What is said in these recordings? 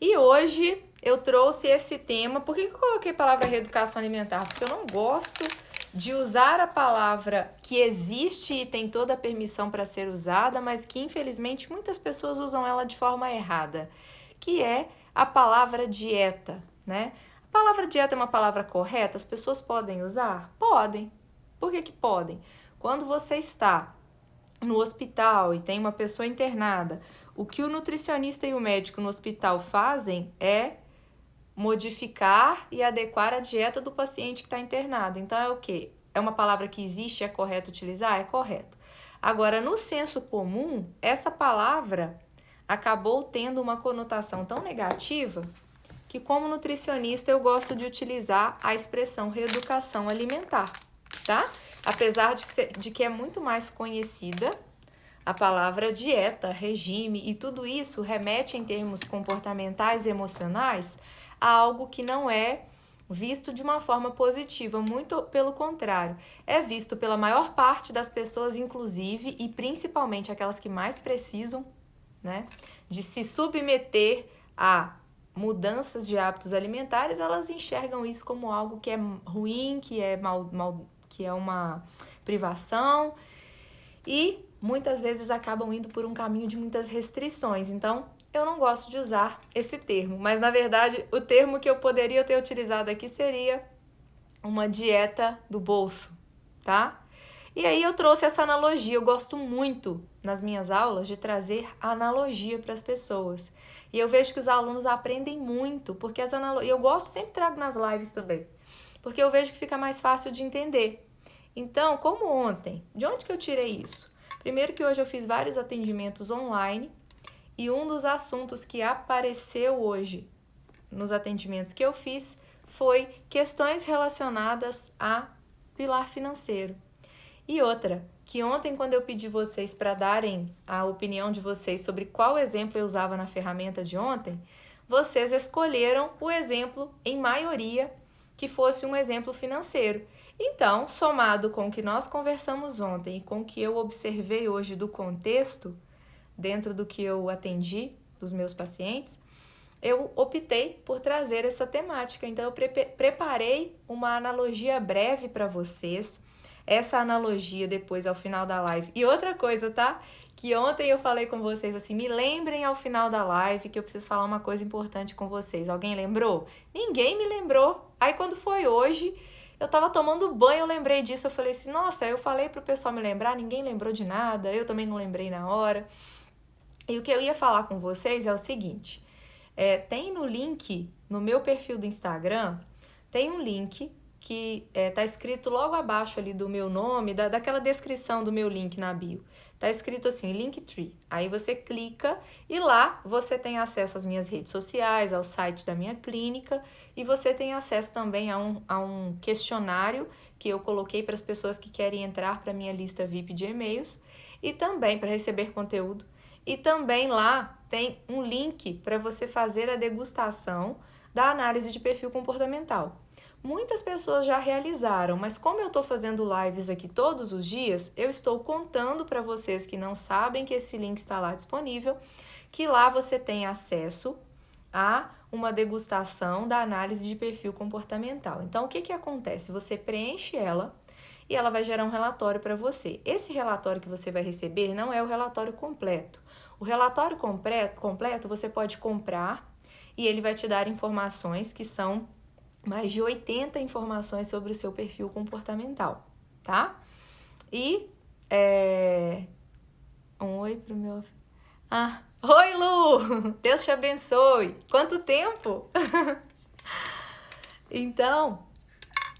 E hoje eu trouxe esse tema. Por que eu coloquei a palavra reeducação alimentar? Porque eu não gosto de usar a palavra que existe e tem toda a permissão para ser usada, mas que infelizmente muitas pessoas usam ela de forma errada, que é a palavra dieta, né? A palavra dieta é uma palavra correta? As pessoas podem usar? Podem. Por que podem? Quando você está no hospital e tem uma pessoa internada, o que o nutricionista e o médico no hospital fazem é modificar e adequar a dieta do paciente que está internado. Então é o quê? É uma palavra que existe, é correto utilizar? É correto. Agora, no senso comum, essa palavra acabou tendo uma conotação tão negativa que, como nutricionista, eu gosto de utilizar a expressão reeducação alimentar, tá? Apesar de que é muito mais conhecida a palavra dieta, regime e tudo isso remete em termos comportamentais e emocionais a algo que não é visto de uma forma positiva, muito pelo contrário. É visto pela maior parte das pessoas, inclusive, e principalmente aquelas que mais precisam, né, de se submeter a mudanças de hábitos alimentares, elas enxergam isso como algo que é ruim, que é que é uma privação e muitas vezes acabam indo por um caminho de muitas restrições. Então, eu não gosto de usar esse termo, mas na verdade o termo que eu poderia ter utilizado aqui seria uma dieta do bolso, tá? E aí eu trouxe essa analogia. Eu gosto muito nas minhas aulas de trazer analogia para as pessoas. E eu vejo que os alunos aprendem muito, porque as analogias, eu gosto, sempre trago nas lives também, porque eu vejo que fica mais fácil de entender. Então, como ontem, de onde que eu tirei isso? Primeiro que hoje eu fiz vários atendimentos online e um dos assuntos que apareceu hoje nos atendimentos que eu fiz foi questões relacionadas a pilar financeiro. E outra, que ontem quando eu pedi vocês para darem a opinião de vocês sobre qual exemplo eu usava na ferramenta de ontem, vocês escolheram o exemplo, em maioria, que fosse um exemplo financeiro. Então, somado com o que nós conversamos ontem e com o que eu observei hoje do contexto, dentro do que eu atendi dos meus pacientes, eu optei por trazer essa temática. Então, eu preparei uma analogia breve para vocês. Essa analogia depois ao final da live. E outra coisa, tá? Que ontem eu falei com vocês assim, me lembrem ao final da live que eu preciso falar uma coisa importante com vocês. Alguém lembrou? Ninguém me lembrou. Aí quando foi hoje, eu tava tomando banho, eu lembrei disso. Eu falei assim, nossa, eu falei pro pessoal me lembrar, ninguém lembrou de nada, eu também não lembrei na hora. E o que eu ia falar com vocês é o seguinte, tem no link, no meu perfil do Instagram, tem um link que tá escrito logo abaixo ali do meu nome, daquela descrição do meu link na bio. Tá escrito assim, Linktree. Aí você clica e lá você tem acesso às minhas redes sociais, ao site da minha clínica e você tem acesso também a um questionário que eu coloquei para as pessoas que querem entrar para a minha lista VIP de e-mails e também para receber conteúdo. E também lá tem um link para você fazer a degustação da análise de perfil comportamental. Muitas pessoas já realizaram, mas como eu estou fazendo lives aqui todos os dias, eu estou contando para vocês que não sabem que esse link está lá disponível, que lá você tem acesso a uma degustação da análise de perfil comportamental. Então, o que acontece? Você preenche ela e ela vai gerar um relatório para você. Esse relatório que você vai receber não é o relatório completo. O relatório completo você pode comprar e ele vai te dar informações que são mais de 80 informações sobre o seu perfil comportamental, tá? E, um oi pro meu... Oi, Lu! Deus te abençoe! Quanto tempo! Então,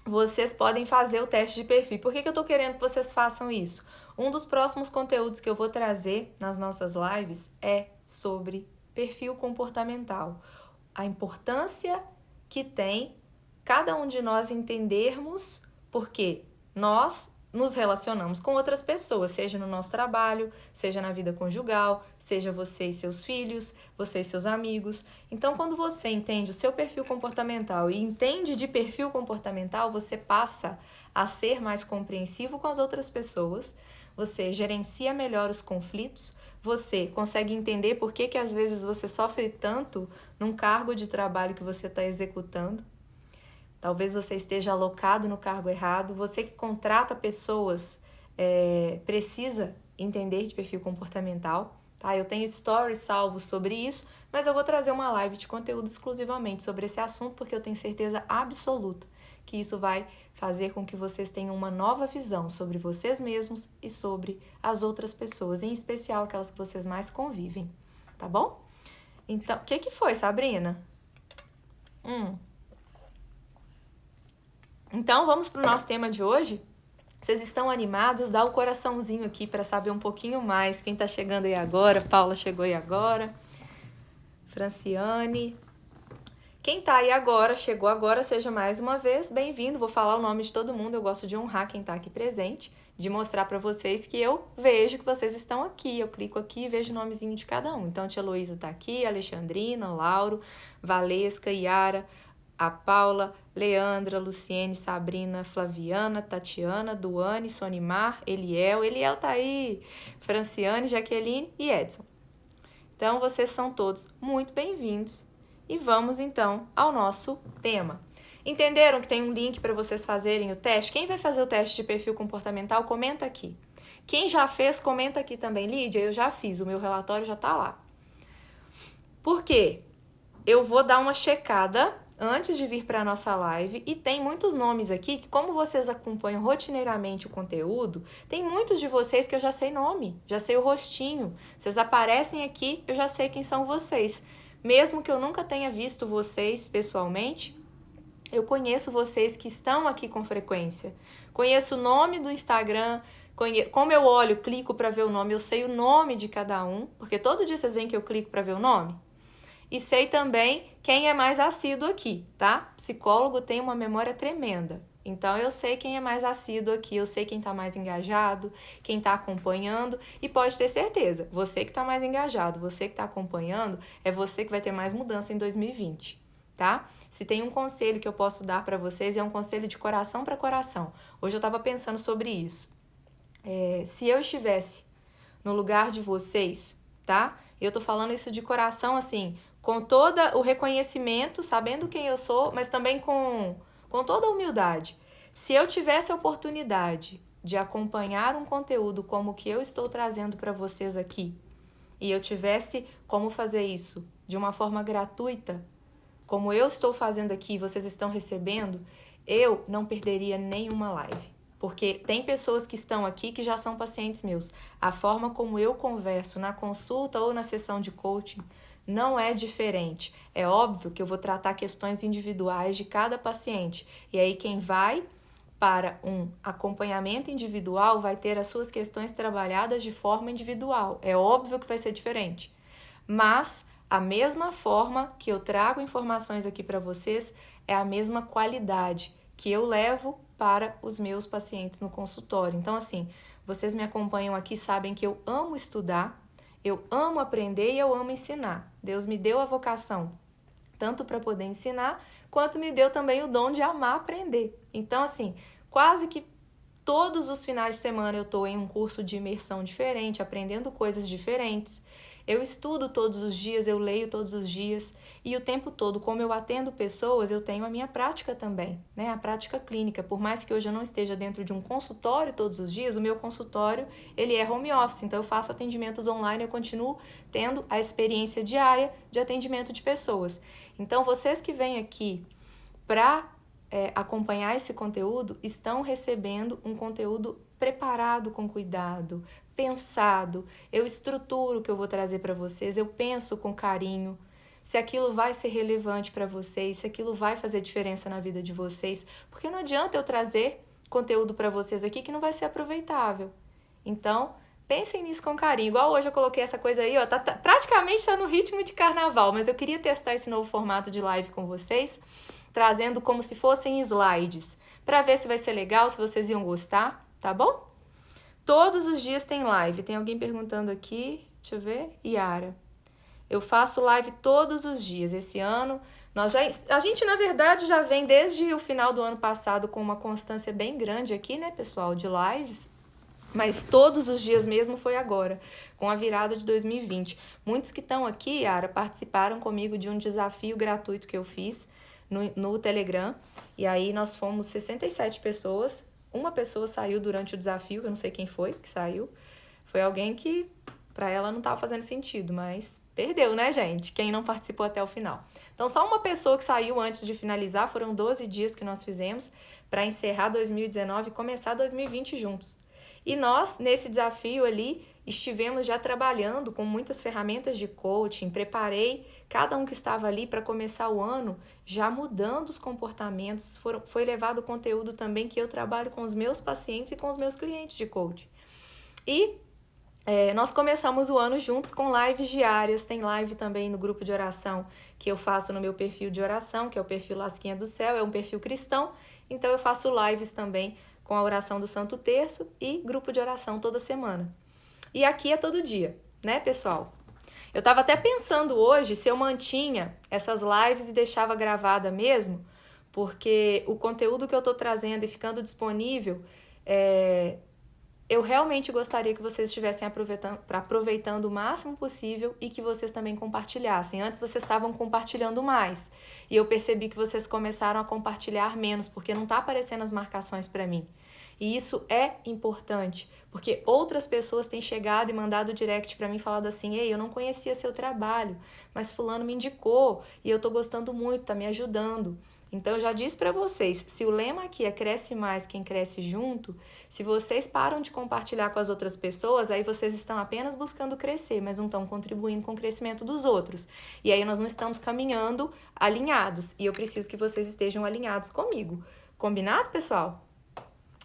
vocês podem fazer o teste de perfil. Por que eu tô querendo que vocês façam isso? Um dos próximos conteúdos que eu vou trazer nas nossas lives é sobre perfil comportamental. A importância que tem cada um de nós entendermos porque nós nos relacionamos com outras pessoas, seja no nosso trabalho, seja na vida conjugal, seja você e seus filhos, você e seus amigos. Então, quando você entende o seu perfil comportamental e entende de perfil comportamental, você passa a ser mais compreensivo com as outras pessoas, você gerencia melhor os conflitos, você consegue entender por que às vezes você sofre tanto num cargo de trabalho que você está executando? Talvez você esteja alocado no cargo errado. Você que contrata pessoas precisa entender de perfil comportamental, tá? Eu tenho stories salvos sobre isso, mas eu vou trazer uma live de conteúdo exclusivamente sobre esse assunto, porque eu tenho certeza absoluta que isso vai fazer com que vocês tenham uma nova visão sobre vocês mesmos e sobre as outras pessoas, em especial aquelas que vocês mais convivem, tá bom? Então, o que foi, Sabrina? Então, vamos para o nosso tema de hoje? Vocês estão animados? Dá o coraçãozinho aqui para saber um pouquinho mais. Quem está chegando aí agora? Paula chegou aí agora. Franciane. Quem tá aí agora, chegou agora, seja mais uma vez bem-vindo. Vou falar o nome de todo mundo, eu gosto de honrar quem tá aqui presente, de mostrar para vocês que eu vejo que vocês estão aqui. Eu clico aqui e vejo o nomezinho de cada um. Então, a tia Heloísa tá aqui, Alexandrina, Lauro, Valesca, Yara, a Paula, Leandra, Luciene, Sabrina, Flaviana, Tatiana, Duane, Sonimar, Eliel tá aí, Franciane, Jaqueline e Edson. Então, vocês são todos muito bem-vindos. E vamos, então, ao nosso tema. Entenderam que tem um link para vocês fazerem o teste? Quem vai fazer o teste de perfil comportamental, comenta aqui. Quem já fez, comenta aqui também. Lídia, eu já fiz, o meu relatório já está lá. Por quê? Eu vou dar uma checada antes de vir para a nossa live e tem muitos nomes aqui que, como vocês acompanham rotineiramente o conteúdo, tem muitos de vocês que eu já sei nome, já sei o rostinho. Vocês aparecem aqui, eu já sei quem são vocês. Mesmo que eu nunca tenha visto vocês pessoalmente, eu conheço vocês que estão aqui com frequência. Conheço o nome do Instagram, como eu olho, clico para ver o nome, eu sei o nome de cada um, porque todo dia vocês veem que eu clico para ver o nome. E sei também quem é mais assíduo aqui, tá? Psicólogo tem uma memória tremenda. Então, eu sei quem é mais assíduo aqui, eu sei quem está mais engajado, quem está acompanhando, e pode ter certeza, você que está mais engajado, você que está acompanhando, é você que vai ter mais mudança em 2020, tá? Se tem um conselho que eu posso dar para vocês, é um conselho de coração para coração. Hoje eu estava pensando sobre isso. Se eu estivesse no lugar de vocês, tá? Eu tô falando isso de coração, assim, com todo o reconhecimento, sabendo quem eu sou, mas também com toda a humildade. Se eu tivesse a oportunidade de acompanhar um conteúdo como o que eu estou trazendo para vocês aqui, e eu tivesse como fazer isso de uma forma gratuita, como eu estou fazendo aqui, vocês estão recebendo, eu não perderia nenhuma live. Porque tem pessoas que estão aqui que já são pacientes meus. A forma como eu converso na consulta ou na sessão de coaching não é diferente. É óbvio que eu vou tratar questões individuais de cada paciente. E aí quem vai para um acompanhamento individual vai ter as suas questões trabalhadas de forma individual. É óbvio que vai ser diferente. Mas a mesma forma que eu trago informações aqui para vocês é a mesma qualidade que eu levo para os meus pacientes no consultório. Então, assim, vocês me acompanham aqui, sabem que eu amo estudar, eu amo aprender e eu amo ensinar. Deus me deu a vocação tanto para poder ensinar, quanto me deu também o dom de amar aprender. Então, assim, quase que todos os finais de semana eu estou em um curso de imersão diferente, aprendendo coisas diferentes. Eu estudo todos os dias, eu leio todos os dias e o tempo todo, como eu atendo pessoas, eu tenho a minha prática também, né? A prática clínica. Por mais que hoje eu não esteja dentro de um consultório todos os dias, o meu consultório, ele é home office, então eu faço atendimentos online, eu continuo tendo a experiência diária de atendimento de pessoas. Então, vocês que vêm aqui para acompanhar esse conteúdo, estão recebendo um conteúdo preparado com cuidado, pensado. Eu estruturo o que eu vou trazer para vocês, eu penso com carinho se aquilo vai ser relevante para vocês, se aquilo vai fazer diferença na vida de vocês, porque não adianta eu trazer conteúdo para vocês aqui que não vai ser aproveitável. Então, pensem nisso com carinho. Igual hoje eu coloquei essa coisa aí, ó, praticamente tá no ritmo de carnaval, mas eu queria testar esse novo formato de live com vocês, trazendo como se fossem slides, para ver se vai ser legal, se vocês iam gostar, tá bom? Todos os dias tem live. Tem alguém perguntando aqui, deixa eu ver, Yara. Eu faço live todos os dias. Esse ano, a gente, na verdade, já vem desde o final do ano passado com uma constância bem grande aqui, né, pessoal, de lives. Mas todos os dias mesmo foi agora, com a virada de 2020. Muitos que estão aqui, Yara, participaram comigo de um desafio gratuito que eu fiz no Telegram. E aí nós fomos 67 pessoas. Uma pessoa saiu durante o desafio, eu não sei quem foi que saiu. Foi alguém que para ela não estava fazendo sentido, mas perdeu, né, gente? Quem não participou até o final. Então, só uma pessoa que saiu antes de finalizar, foram 12 dias que nós fizemos para encerrar 2019 e começar 2020 juntos. E nós, nesse desafio ali, estivemos já trabalhando com muitas ferramentas de coaching, preparei cada um que estava ali para começar o ano já mudando os comportamentos, foi levado conteúdo também que eu trabalho com os meus pacientes e com os meus clientes de coaching. E nós começamos o ano juntos com lives diárias, tem live também no grupo de oração que eu faço no meu perfil de oração, que é o perfil Lasquinha do Céu, é um perfil cristão, então eu faço lives também com a oração do Santo Terço e grupo de oração toda semana. E aqui é todo dia, né, pessoal? Eu estava até pensando hoje se eu mantinha essas lives e deixava gravada mesmo, porque o conteúdo que eu estou trazendo e ficando disponível, eu realmente gostaria que vocês estivessem aproveitando o máximo possível e que vocês também compartilhassem. Antes vocês estavam compartilhando mais e eu percebi que vocês começaram a compartilhar menos, porque não está aparecendo as marcações para mim. E isso é importante, porque outras pessoas têm chegado e mandado direct para mim falando assim: ei, eu não conhecia seu trabalho, mas fulano me indicou e eu tô gostando muito, tá me ajudando. Então eu já disse para vocês, se o lema aqui é cresce mais quem cresce junto, se vocês param de compartilhar com as outras pessoas, aí vocês estão apenas buscando crescer, mas não estão contribuindo com o crescimento dos outros. E aí nós não estamos caminhando alinhados, e eu preciso que vocês estejam alinhados comigo. Combinado, pessoal?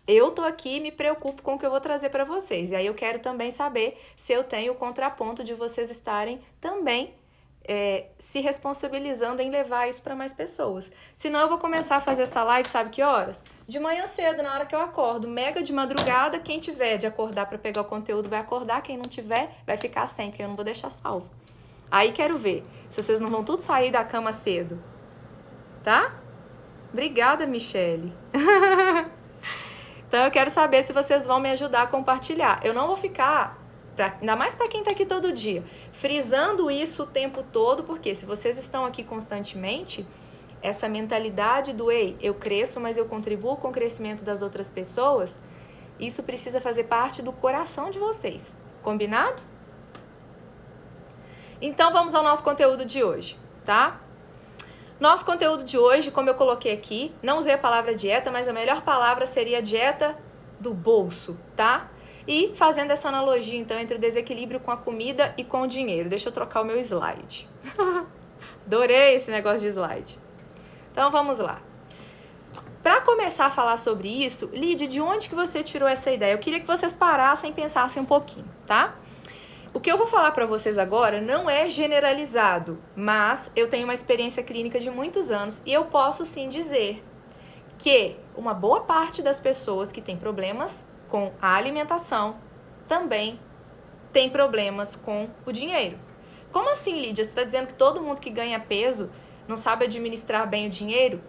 Eu tô aqui e me preocupo com o que eu vou trazer para vocês. E aí eu quero também saber se eu tenho o contraponto de vocês estarem também se responsabilizando em levar isso para mais pessoas. Senão eu vou começar a fazer essa live, sabe que horas? De manhã cedo, na hora que eu acordo. Mega de madrugada, quem tiver de acordar para pegar o conteúdo vai acordar. Quem não tiver, vai ficar sem, porque eu não vou deixar salvo. Aí quero ver se vocês não vão tudo sair da cama cedo. Tá? Obrigada, Michele. Então eu quero saber se vocês vão me ajudar a compartilhar. Eu não vou ficar, ainda mais para quem está aqui todo dia, frisando isso o tempo todo, porque se vocês estão aqui constantemente, essa mentalidade do ei, eu cresço, mas eu contribuo com o crescimento das outras pessoas, isso precisa fazer parte do coração de vocês. Combinado? Então vamos ao nosso conteúdo de hoje, tá? Nosso conteúdo de hoje, como eu coloquei aqui, não usei a palavra dieta, mas a melhor palavra seria dieta do bolso, tá? E fazendo essa analogia, então, entre o desequilíbrio com a comida e com o dinheiro. Deixa eu trocar o meu slide. Adorei esse negócio de slide. Então, vamos lá. Para começar a falar sobre isso, Lídia, de onde que você tirou essa ideia? Eu queria que vocês parassem e pensassem um pouquinho, tá? O que eu vou falar para vocês agora não é generalizado, mas eu tenho uma experiência clínica de muitos anos e eu posso sim dizer que uma boa parte das pessoas que têm problemas com a alimentação também tem problemas com o dinheiro. Como assim, Lídia? Você está dizendo que todo mundo que ganha peso não sabe administrar bem o dinheiro?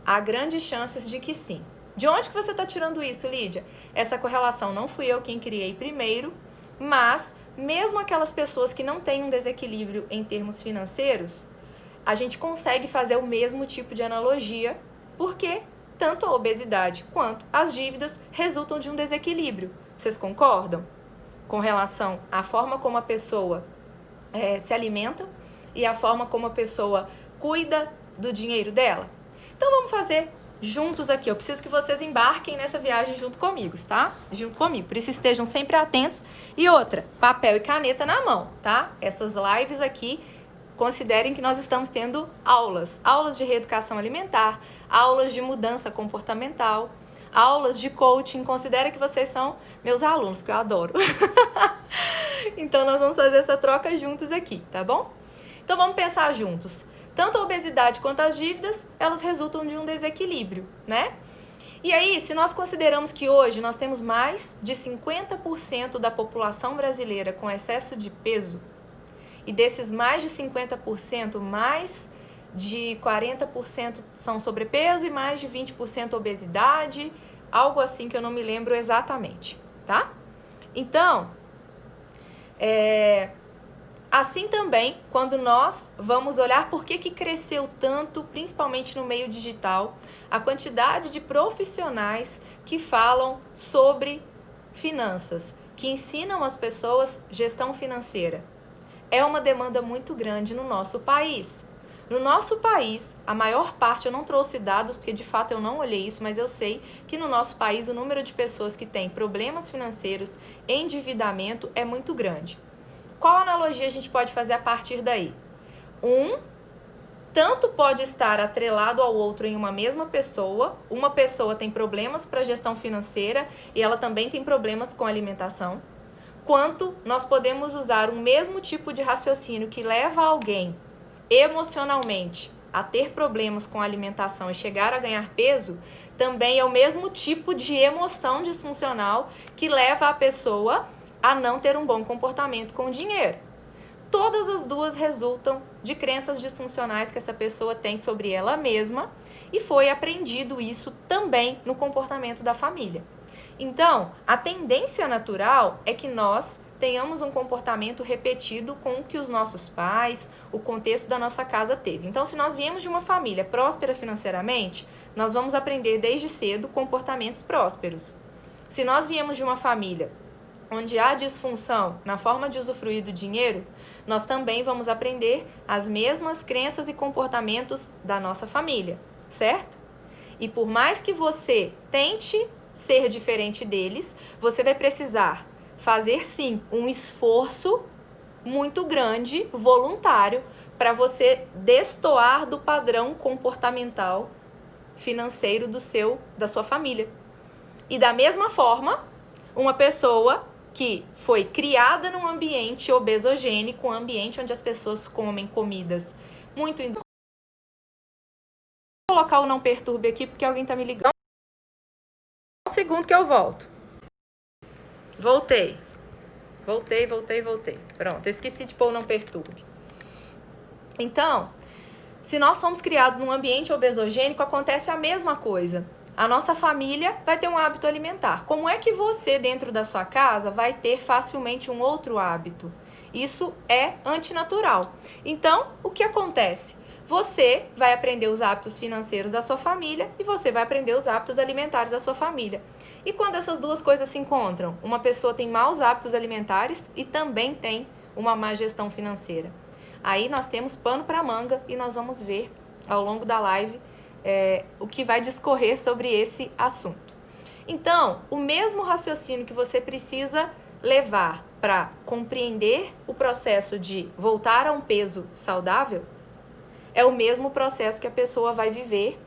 Há grandes chances de que sim. De onde que você está tirando isso, Lídia? Essa correlação não fui eu quem criei primeiro, mas mesmo aquelas pessoas que não têm um desequilíbrio em termos financeiros, a gente consegue fazer o mesmo tipo de analogia, porque tanto a obesidade quanto as dívidas resultam de um desequilíbrio. Vocês concordam? Com relação à forma como a pessoa se alimenta e a forma como a pessoa cuida do dinheiro dela? Então vamos fazer juntos aqui. Eu preciso que vocês embarquem nessa viagem junto comigo, tá? Junto comigo. Por isso estejam sempre atentos. E outra, papel e caneta na mão, tá? Essas lives aqui, considerem que nós estamos tendo aulas de reeducação alimentar, aulas de mudança comportamental, aulas de coaching. Considere que vocês são meus alunos, que eu adoro. Então nós vamos fazer essa troca juntos aqui, tá bom? Então vamos pensar juntos. Tanto a obesidade quanto as dívidas, elas resultam de um desequilíbrio, né? E aí, se nós consideramos que hoje nós temos mais de 50% da população brasileira com excesso de peso, e desses mais de 50%, mais de 40% são sobrepeso e mais de 20% obesidade, algo assim que eu não me lembro exatamente. tá? Então, assim também, quando nós vamos olhar por que cresceu tanto, principalmente no meio digital, a quantidade de profissionais que falam sobre finanças, que ensinam as pessoas gestão financeira. É uma demanda muito grande no nosso país. No nosso país, a maior parte, eu não trouxe dados porque de fato eu não olhei isso, mas eu sei que no nosso país o número de pessoas que têm problemas financeiros, endividamento é muito grande. Qual analogia a gente pode fazer a partir daí? Tanto pode estar atrelado ao outro em uma mesma pessoa. Uma pessoa tem problemas para gestão financeira e ela também tem problemas com alimentação. Quanto nós podemos usar o mesmo tipo de raciocínio que leva alguém emocionalmente a ter problemas com a alimentação e chegar a ganhar peso, também é o mesmo tipo de emoção disfuncional que leva a pessoa a não ter um bom comportamento com o dinheiro. Todas as duas resultam de crenças disfuncionais que essa pessoa tem sobre ela mesma e foi aprendido isso também no comportamento da família. Então, a tendência natural é que nós tenhamos um comportamento repetido com o que os nossos pais, o contexto da nossa casa teve. Então, se nós viemos de uma família próspera financeiramente, nós vamos aprender desde cedo comportamentos prósperos. Se nós viemos de uma família onde há disfunção na forma de usufruir do dinheiro, nós também vamos aprender as mesmas crenças e comportamentos da nossa família, certo? E por mais que você tente ser diferente deles, você vai precisar fazer sim um esforço muito grande, voluntário, para você destoar do padrão comportamental financeiro da sua família. E da mesma forma, uma pessoa que foi criada num ambiente obesogênico, um ambiente onde as pessoas comem comidas muito... Vou colocar o não perturbe aqui porque alguém tá me ligando. Um segundo que eu volto. Voltei. Pronto, eu esqueci de pôr o não perturbe. Então, se nós somos criados num ambiente obesogênico, acontece a mesma coisa. A nossa família vai ter um hábito alimentar. Como é que você, dentro da sua casa, vai ter facilmente um outro hábito? Isso é antinatural. Então, o que acontece? Você vai aprender os hábitos financeiros da sua família e você vai aprender os hábitos alimentares da sua família. E quando essas duas coisas se encontram, uma pessoa tem maus hábitos alimentares e também tem uma má gestão financeira. Aí nós temos pano para manga e nós vamos ver ao longo da live o que vai discorrer sobre esse assunto. Então, o mesmo raciocínio que você precisa levar para compreender o processo de voltar a um peso saudável é o mesmo processo que a pessoa vai viver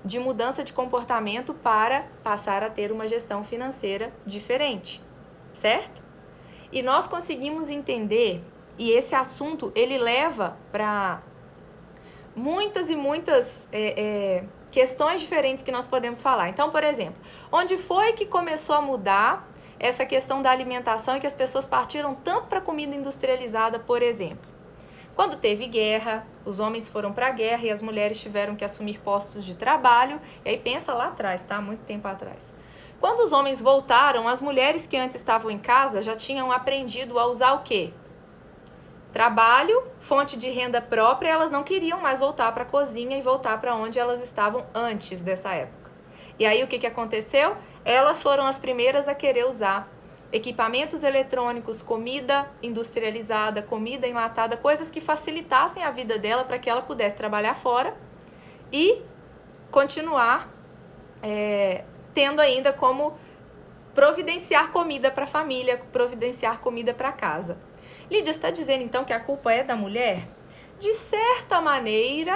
de mudança de comportamento para passar a ter uma gestão financeira diferente, certo? E nós conseguimos entender, e esse assunto ele leva para muitas e muitas questões diferentes que nós podemos falar. Então, por exemplo, onde foi que começou a mudar essa questão da alimentação e que as pessoas partiram tanto para a comida industrializada, por exemplo? Quando teve guerra, os homens foram para a guerra e as mulheres tiveram que assumir postos de trabalho. E aí pensa lá atrás, tá? Muito tempo atrás. Quando os homens voltaram, as mulheres que antes estavam em casa já tinham aprendido a usar o quê? Trabalho, fonte de renda própria, elas não queriam mais voltar para a cozinha e voltar para onde elas estavam antes dessa época. E aí o que aconteceu? Elas foram as primeiras a querer usar equipamentos eletrônicos, comida industrializada, comida enlatada, coisas que facilitassem a vida dela para que ela pudesse trabalhar fora e continuar tendo ainda como providenciar comida para a família, providenciar comida para casa. Lídia, está dizendo então que a culpa é da mulher? De certa maneira,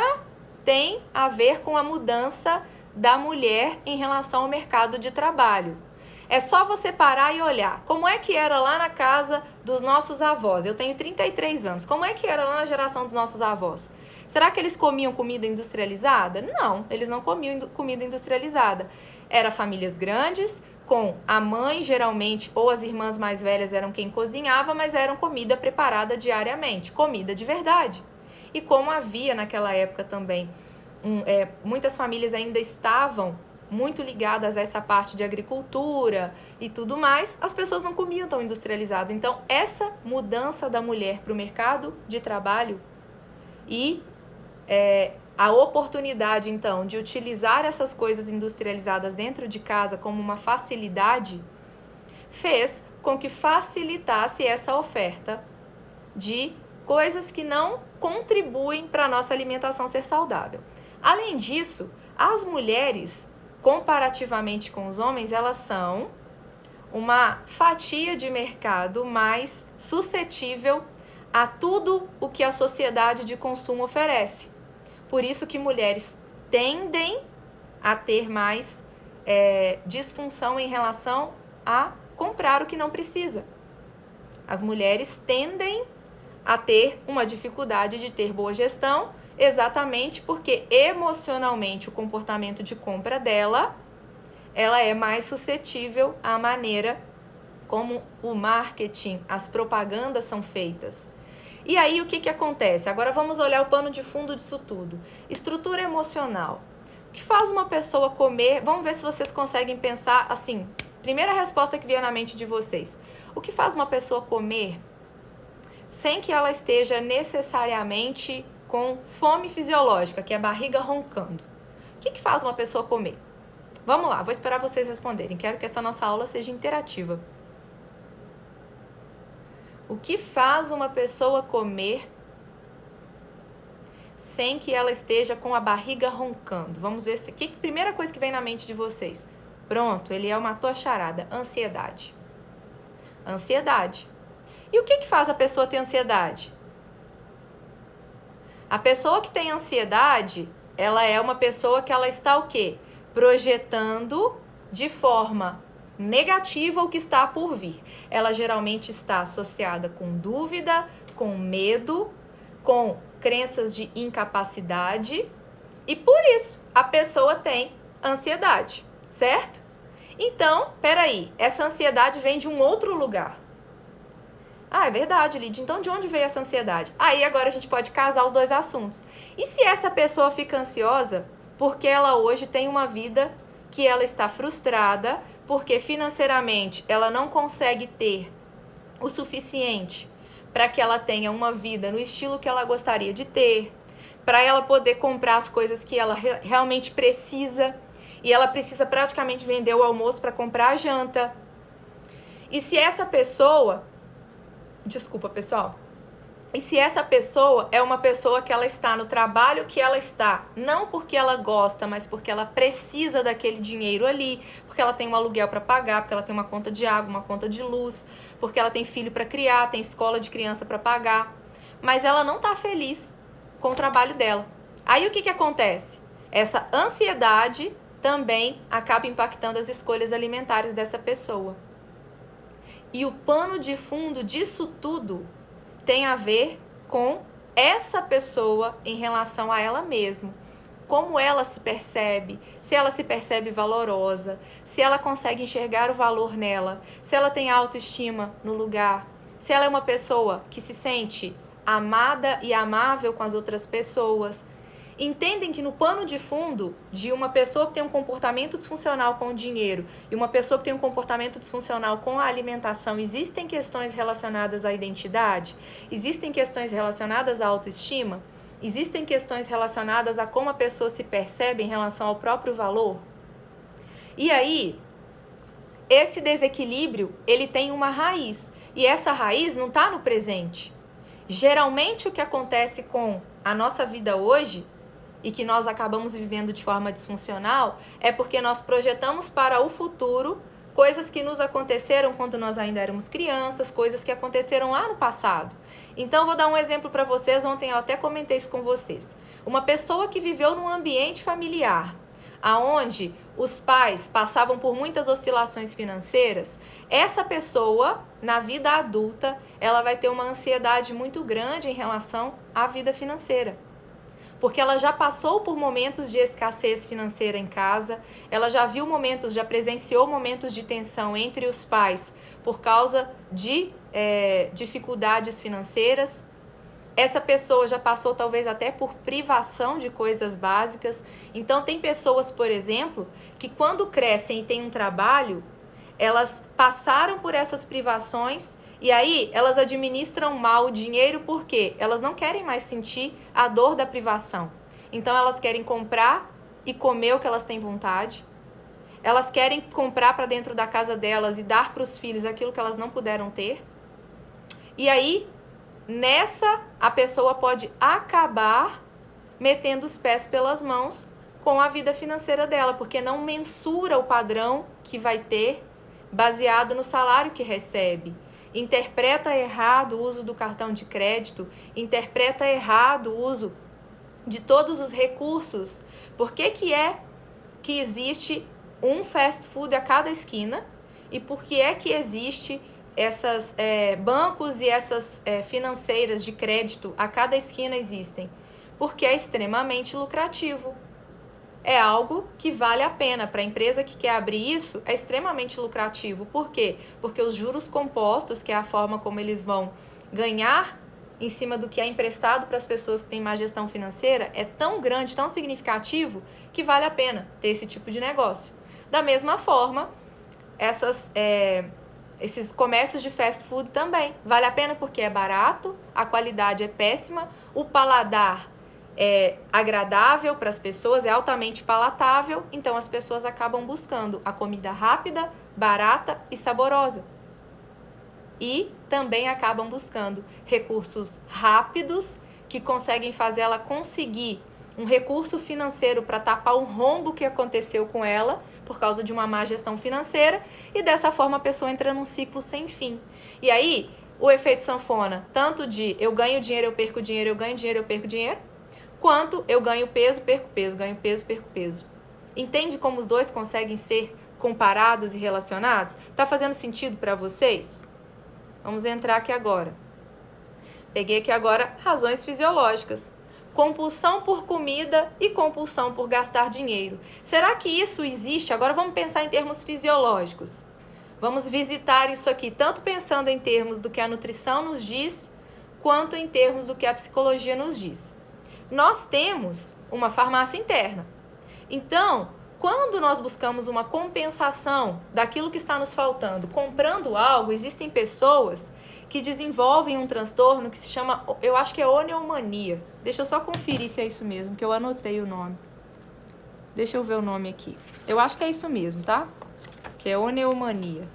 tem a ver com a mudança da mulher em relação ao mercado de trabalho. É só você parar e olhar como é que era lá na casa dos nossos avós. Eu tenho 33 anos. Como é que era lá na geração dos nossos avós? Será que eles comiam comida industrializada? Não, eles não comiam comida industrializada. Eram famílias grandes, com a mãe geralmente ou as irmãs mais velhas eram quem cozinhava, mas eram comida preparada diariamente, comida de verdade. E como havia naquela época também, muitas famílias ainda estavam muito ligadas a essa parte de agricultura e tudo mais, as pessoas não comiam tão industrializadas. Então, essa mudança da mulher para o mercado de trabalho e a oportunidade, então, de utilizar essas coisas industrializadas dentro de casa como uma facilidade, fez com que facilitasse essa oferta de coisas que não contribuem para a nossa alimentação ser saudável. Além disso, as mulheres, comparativamente com os homens, elas são uma fatia de mercado mais suscetível a tudo o que a sociedade de consumo oferece. Por isso que mulheres tendem a ter mais disfunção em relação a comprar o que não precisa. As mulheres tendem a ter uma dificuldade de ter boa gestão, exatamente porque emocionalmente o comportamento de compra dela, ela é mais suscetível à maneira como o marketing, as propagandas são feitas. E aí o que acontece? Agora vamos olhar o pano de fundo disso tudo. Estrutura emocional. O que faz uma pessoa comer? Vamos ver se vocês conseguem pensar assim. Primeira resposta que vier na mente de vocês. O que faz uma pessoa comer sem que ela esteja necessariamente com fome fisiológica, que é a barriga roncando? O que faz uma pessoa comer? Vamos lá, vou esperar vocês responderem. Quero que essa nossa aula seja interativa. O que faz uma pessoa comer sem que ela esteja com a barriga roncando? Vamos ver se... primeira coisa que vem na mente de vocês? Pronto, ele matou a charada. Ansiedade. Ansiedade. E o que faz a pessoa ter ansiedade? A pessoa que tem ansiedade, ela é uma pessoa que ela está o quê? Projetando de forma negativa o que está por vir. Ela geralmente está associada com dúvida, com medo, com crenças de incapacidade e por isso a pessoa tem ansiedade, certo? Então, peraí, essa ansiedade vem de um outro lugar. Ah, é verdade, Lídia. Então, de onde veio essa ansiedade? Aí, agora a gente pode casar os dois assuntos. E se essa pessoa fica ansiosa porque ela hoje tem uma vida que ela está frustrada, porque financeiramente ela não consegue ter o suficiente para que ela tenha uma vida no estilo que ela gostaria de ter, para ela poder comprar as coisas que ela realmente precisa, e ela precisa praticamente vender o almoço para comprar a janta. E se essa pessoa... Desculpa, pessoal. E se essa pessoa é uma pessoa que ela está no trabalho que ela está, não porque ela gosta, mas porque ela precisa daquele dinheiro ali, porque ela tem um aluguel para pagar, porque ela tem uma conta de água, uma conta de luz, porque ela tem filho para criar, tem escola de criança para pagar, mas ela não está feliz com o trabalho dela. Aí o que acontece? Essa ansiedade também acaba impactando as escolhas alimentares dessa pessoa. E o pano de fundo disso tudo tem a ver com essa pessoa em relação a ela mesma. Como ela se percebe, se ela se percebe valorosa, se ela consegue enxergar o valor nela, se ela tem autoestima no lugar, se ela é uma pessoa que se sente amada e amável com as outras pessoas. Entendem que no pano de fundo de uma pessoa que tem um comportamento disfuncional com o dinheiro e uma pessoa que tem um comportamento disfuncional com a alimentação, existem questões relacionadas à identidade? Existem questões relacionadas à autoestima? Existem questões relacionadas a como a pessoa se percebe em relação ao próprio valor? E aí, esse desequilíbrio, ele tem uma raiz. E essa raiz não está no presente. Geralmente, o que acontece com a nossa vida hoje e que nós acabamos vivendo de forma disfuncional é porque nós projetamos para o futuro coisas que nos aconteceram quando nós ainda éramos crianças, coisas que aconteceram lá no passado. Então, vou dar um exemplo para vocês. Ontem eu até comentei isso com vocês. Uma pessoa que viveu num ambiente familiar, aonde os pais passavam por muitas oscilações financeiras, essa pessoa, na vida adulta, ela vai ter uma ansiedade muito grande em relação à vida financeira. Porque ela já passou por momentos de escassez financeira em casa, ela já viu momentos, já presenciou momentos de tensão entre os pais por causa de dificuldades financeiras. Essa pessoa já passou talvez até por privação de coisas básicas. Então tem pessoas, por exemplo, que quando crescem e têm um trabalho, elas passaram por essas privações e aí elas administram mal o dinheiro porque elas não querem mais sentir a dor da privação. Então elas querem comprar e comer o que elas têm vontade. Elas querem comprar para dentro da casa delas e dar para os filhos aquilo que elas não puderam ter. E aí, nessa, a pessoa pode acabar metendo os pés pelas mãos com a vida financeira dela, porque não mensura o padrão que vai ter baseado no salário que recebe. Interpreta errado o uso do cartão de crédito, interpreta errado o uso de todos os recursos. Por que é que existe um fast food a cada esquina? E por que é que existe essas bancos e essas financeiras de crédito a cada esquina existem? Porque é extremamente lucrativo. É algo que vale a pena. Para a empresa que quer abrir isso, é extremamente lucrativo. Por quê? Porque os juros compostos, que é a forma como eles vão ganhar em cima do que é emprestado para as pessoas que têm má gestão financeira, é tão grande, tão significativo, que vale a pena ter esse tipo de negócio. Da mesma forma, esses comércios de fast food também. Vale a pena porque é barato, a qualidade é péssima, o paladar é agradável para as pessoas, é altamente palatável, então as pessoas acabam buscando a comida rápida, barata e saborosa. E também acabam buscando recursos rápidos que conseguem fazer ela conseguir um recurso financeiro para tapar um rombo que aconteceu com ela por causa de uma má gestão financeira, e dessa forma a pessoa entra num ciclo sem fim. E aí, o efeito sanfona, tanto de eu ganho dinheiro, eu perco dinheiro, eu ganho dinheiro, eu perco dinheiro, quanto eu ganho peso, perco peso, ganho peso, perco peso. Entende como os dois conseguem ser comparados e relacionados? Tá fazendo sentido para vocês? Vamos entrar aqui agora. Peguei aqui agora razões fisiológicas. Compulsão por comida e compulsão por gastar dinheiro. Será que isso existe? Agora vamos pensar em termos fisiológicos. Vamos visitar isso aqui, tanto pensando em termos do que a nutrição nos diz, quanto em termos do que a psicologia nos diz. Nós temos uma farmácia interna. Então, quando nós buscamos uma compensação daquilo que está nos faltando, comprando algo, existem pessoas que desenvolvem um transtorno que se chama, eu acho que é oneomania. Deixa eu só conferir se é isso mesmo, que eu anotei o nome. Deixa eu ver o nome aqui. Eu acho que é isso mesmo, tá? Que é oneomania.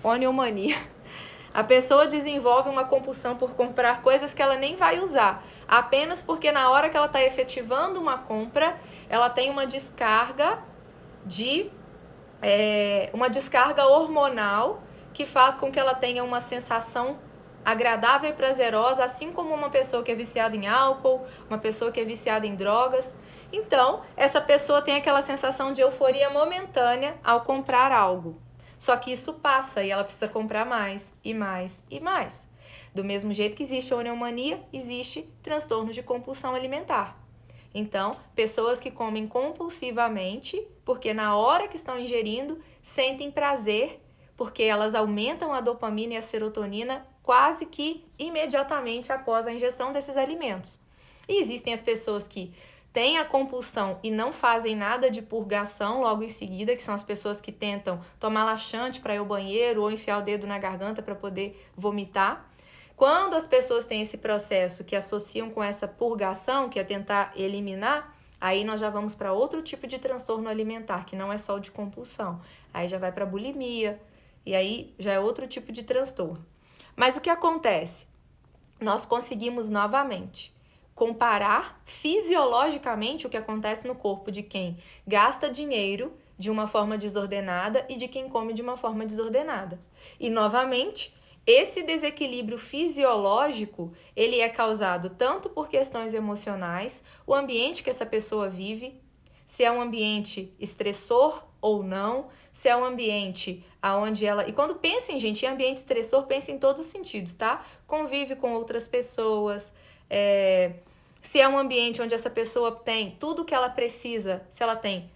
Oneomania. A pessoa desenvolve uma compulsão por comprar coisas que ela nem vai usar, apenas porque na hora que ela está efetivando uma compra, ela tem uma descarga hormonal que faz com que ela tenha uma sensação agradável e prazerosa, assim como uma pessoa que é viciada em álcool, uma pessoa que é viciada em drogas. Então, essa pessoa tem aquela sensação de euforia momentânea ao comprar algo. Só que isso passa e ela precisa comprar mais e mais e mais. Do mesmo jeito que existe a oneomania, existe transtorno de compulsão alimentar. Então, pessoas que comem compulsivamente, porque na hora que estão ingerindo, sentem prazer, porque elas aumentam a dopamina e a serotonina quase que imediatamente após a ingestão desses alimentos. E existem as pessoas que têm a compulsão e não fazem nada de purgação logo em seguida, que são as pessoas que tentam tomar laxante para ir ao banheiro ou enfiar o dedo na garganta para poder vomitar. Quando as pessoas têm esse processo que associam com essa purgação, que é tentar eliminar, aí nós já vamos para outro tipo de transtorno alimentar, que não é só o de compulsão. Aí já vai para bulimia, e aí já é outro tipo de transtorno. Mas o que acontece? Nós conseguimos novamente comparar fisiologicamente o que acontece no corpo de quem gasta dinheiro de uma forma desordenada e de quem come de uma forma desordenada. E novamente, esse desequilíbrio fisiológico, ele é causado tanto por questões emocionais, o ambiente que essa pessoa vive, se é um ambiente estressor ou não, se é um ambiente aonde ela... E quando pensa em gente, em ambiente estressor, pensa em todos os sentidos, tá? Convive com outras pessoas, se é um ambiente onde essa pessoa tem tudo o que ela precisa, se ela tem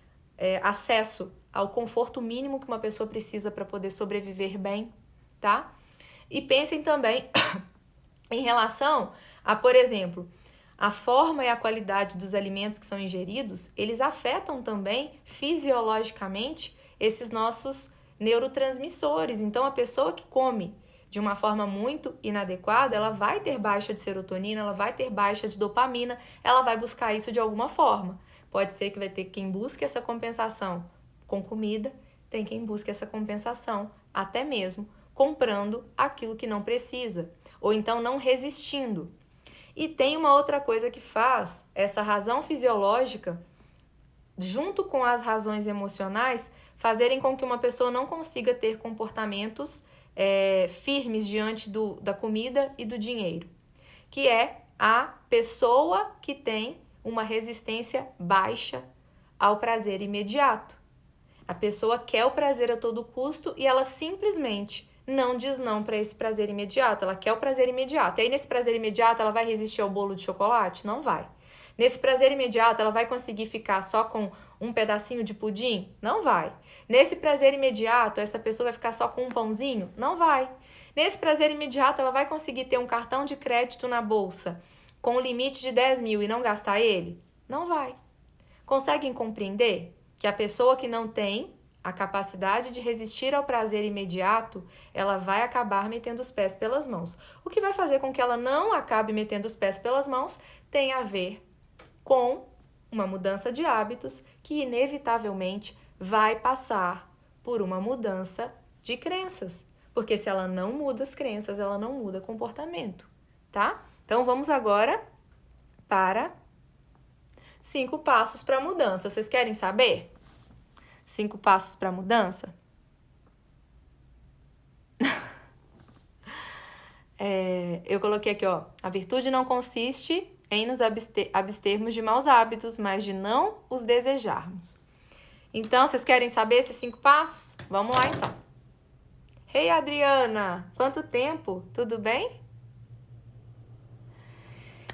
acesso ao conforto mínimo que uma pessoa precisa para poder sobreviver bem, tá? E pensem também em relação a, por exemplo, a forma e a qualidade dos alimentos que são ingeridos, eles afetam também fisiologicamente esses nossos neurotransmissores. Então, a pessoa que come de uma forma muito inadequada, ela vai ter baixa de serotonina, ela vai ter baixa de dopamina, ela vai buscar isso de alguma forma. Pode ser que vai ter quem busque essa compensação com comida, tem quem busque essa compensação até mesmo comprando aquilo que não precisa, ou então não resistindo. E tem uma outra coisa que faz essa razão fisiológica, junto com as razões emocionais, fazerem com que uma pessoa não consiga ter comportamentos firmes diante da comida e do dinheiro, que é a pessoa que tem uma resistência baixa ao prazer imediato. A pessoa quer o prazer a todo custo e ela simplesmente não diz não para esse prazer imediato. Ela quer o prazer imediato. E aí, nesse prazer imediato, ela vai resistir ao bolo de chocolate? Não vai. Nesse prazer imediato, ela vai conseguir ficar só com um pedacinho de pudim? Não vai. Nesse prazer imediato, essa pessoa vai ficar só com um pãozinho? Não vai. Nesse prazer imediato, ela vai conseguir ter um cartão de crédito na bolsa com um limite de 10 mil e não gastar ele? Não vai. Conseguem compreender que a pessoa que não tem a capacidade de resistir ao prazer imediato, ela vai acabar metendo os pés pelas mãos. O que vai fazer com que ela não acabe metendo os pés pelas mãos tem a ver com uma mudança de hábitos que inevitavelmente vai passar por uma mudança de crenças. Porque se ela não muda as crenças, ela não muda comportamento, tá? Então vamos agora para 5 passos para mudança. Vocês querem saber? 5 passos para mudança? Eu coloquei aqui, ó. A virtude não consiste em nos abstermos de maus hábitos, mas de não os desejarmos. Então, vocês querem saber esses 5 passos? Vamos lá, então. Hey, Adriana! Quanto tempo? Tudo bem?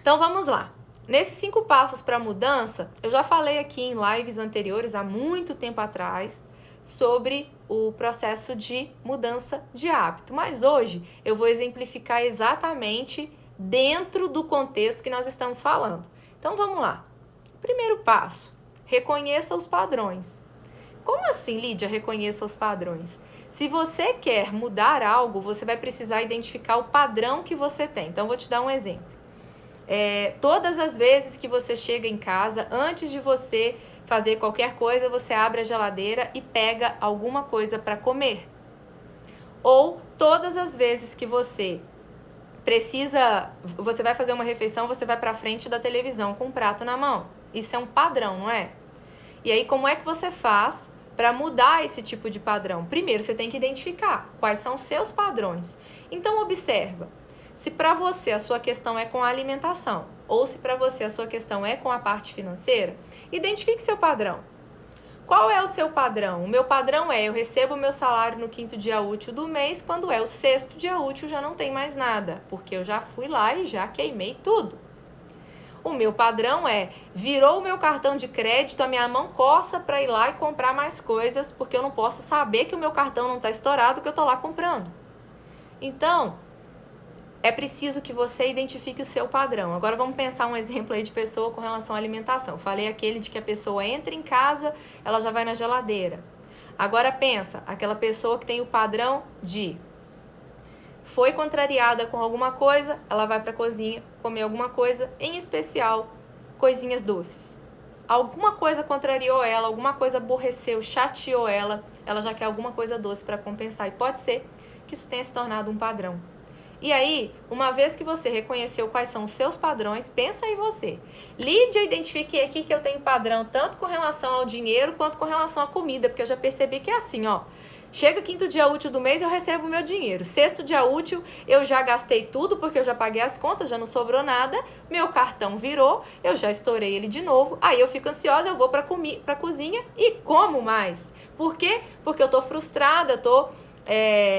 Então, vamos lá. Nesses 5 passos para mudança, eu já falei aqui em lives anteriores, há muito tempo atrás, sobre o processo de mudança de hábito. Mas hoje eu vou exemplificar exatamente dentro do contexto que nós estamos falando. Então vamos lá. Primeiro passo, reconheça os padrões. Como assim, Lídia, reconheça os padrões? Se você quer mudar algo, você vai precisar identificar o padrão que você tem. Então vou te dar um exemplo. Todas as vezes que você chega em casa, antes de você fazer qualquer coisa, você abre a geladeira e pega alguma coisa para comer. Ou todas as vezes que você vai fazer uma refeição, você vai para frente da televisão com um prato na mão. Isso é um padrão, não é? E aí, como é que você faz para mudar esse tipo de padrão? Primeiro, você tem que identificar quais são os seus padrões. Então, observa. Se para você a sua questão é com a alimentação, ou se para você a sua questão é com a parte financeira, identifique seu padrão. Qual é o seu padrão? O meu padrão eu recebo o meu salário no 5º dia útil do mês, quando é o 6º dia útil já não tem mais nada, porque eu já fui lá e já queimei tudo. O meu padrão virou o meu cartão de crédito, a minha mão coça para ir lá e comprar mais coisas, porque eu não posso saber que o meu cartão não está estourado, que eu estou lá comprando. Então, é preciso que você identifique o seu padrão. Agora vamos pensar um exemplo aí de pessoa com relação à alimentação. Falei aquele de que a pessoa entra em casa, ela já vai na geladeira. Agora pensa, aquela pessoa que tem o padrão de foi contrariada com alguma coisa, ela vai para a cozinha comer alguma coisa, em especial coisinhas doces. Alguma coisa contrariou ela, alguma coisa aborreceu, chateou ela já quer alguma coisa doce para compensar. E pode ser que isso tenha se tornado um padrão. E aí, uma vez que você reconheceu quais são os seus padrões, pensa em você. Lídia, identifiquei aqui que eu tenho padrão tanto com relação ao dinheiro quanto com relação à comida, porque eu já percebi que é assim, ó. Chega 5º dia útil do mês, eu recebo o meu dinheiro. 6º dia útil, eu já gastei tudo, porque eu já paguei as contas, já não sobrou nada. Meu cartão virou, eu já estourei ele de novo. Aí eu fico ansiosa, eu vou pra cozinha e como mais. Por quê? Porque eu tô frustrada, tô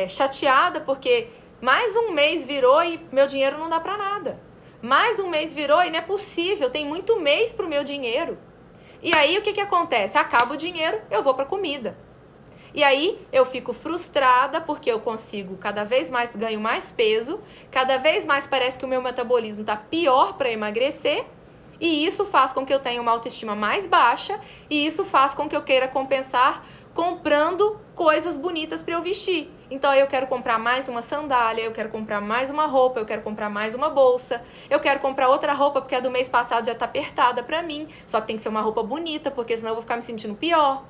chateada, porque mais um mês virou e meu dinheiro não dá pra nada. Mais um mês virou e não é possível, tem muito mês pro meu dinheiro. E aí o que acontece? Acaba o dinheiro, eu vou pra comida. E aí eu fico frustrada porque eu consigo cada vez mais, ganho mais peso, cada vez mais parece que o meu metabolismo tá pior para emagrecer, e isso faz com que eu tenha uma autoestima mais baixa, e isso faz com que eu queira compensar comprando coisas bonitas para eu vestir. Então eu quero comprar mais uma sandália, eu quero comprar mais uma roupa, eu quero comprar mais uma bolsa, eu quero comprar outra roupa porque a do mês passado já tá apertada para mim, só que tem que ser uma roupa bonita, porque senão eu vou ficar me sentindo pior.